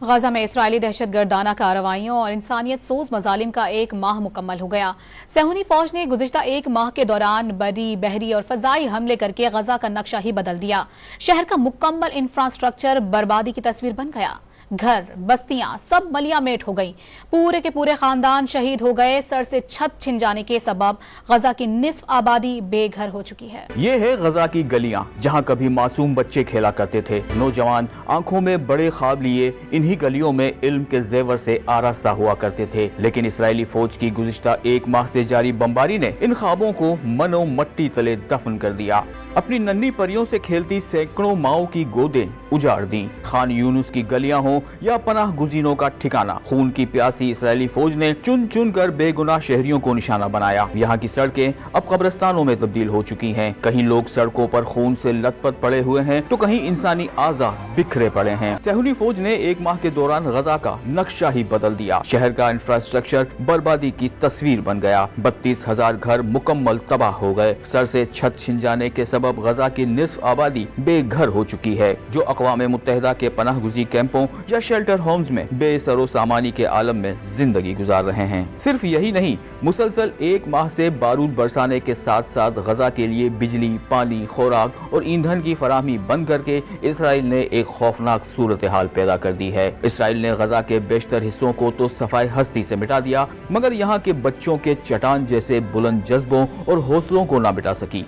غزہ میں اسرائیلی دہشت گردانہ کارروائیوں اور انسانیت سوز مظالم کا ایک ماہ مکمل ہو گیا۔ صہیونی فوج نے گزشتہ ایک ماہ کے دوران بری، بحری اور فضائی حملے کر کے غزہ کا نقشہ ہی بدل دیا۔ شہر کا مکمل انفراسٹرکچر بربادی کی تصویر بن گیا۔ گھر، بستیاں سب ملیاں میٹ ہو گئی۔ پورے کے پورے خاندان شہید ہو گئے۔ سر سے چھت چھن جانے کے سبب غزہ کی نصف آبادی بے گھر ہو چکی ہے۔ یہ ہے غزہ کی گلیاں، جہاں کبھی معصوم بچے کھیلا کرتے تھے۔ نوجوان آنکھوں میں بڑے خواب لیے انہی گلیوں میں علم کے زیور سے آراستہ ہوا کرتے تھے، لیکن اسرائیلی فوج کی گزشتہ ایک ماہ سے جاری بمباری نے ان خوابوں کو منو مٹی تلے دفن کر دیا۔ اپنی ننھی پریوں سے کھیلتی سینکڑوں ماؤں کی گودیں اجاڑ دیں۔ خان یونس کی گلیاں ہوں یا پناہ گزینوں کا ٹھکانہ، خون کی پیاسی اسرائیلی فوج نے چن چن کر بے گناہ شہریوں کو نشانہ بنایا۔ یہاں کی سڑکیں اب قبرستانوں میں تبدیل ہو چکی ہیں۔ کہیں لوگ سڑکوں پر خون سے لت پت پڑے ہوئے ہیں تو کہیں انسانی اعضاء بکھرے پڑے ہیں۔ صہیونی فوج نے ایک ماہ کے دوران غزہ کا نقشہ ہی بدل دیا۔ شہر کا انفراسٹرکچر بربادی کی تصویر بن گیا۔ 32,000 گھر مکمل تباہ ہو گئے۔ سر سے چھت چھن جانے کے سبب غزہ کی نصف آبادی بے گھر ہو چکی ہے، جو اقوام متحدہ کے پناہ گزین کیمپوں یا شیلٹر ہومز میں بے سر و سامانی کے عالم میں زندگی گزار رہے ہیں۔ صرف یہی نہیں، مسلسل ایک ماہ سے بارود برسانے کے ساتھ ساتھ غزہ کے لیے بجلی، پانی، خوراک اور ایندھن کی فراہمی بند کر کے اسرائیل نے ایک خوفناک صورتحال پیدا کر دی ہے۔ اسرائیل نے غزہ کے بیشتر حصوں کو تو صفائے ہستی سے مٹا دیا، مگر یہاں کے بچوں کے چٹان جیسے بلند جذبوں اور حوصلوں کو نہ مٹا سکی۔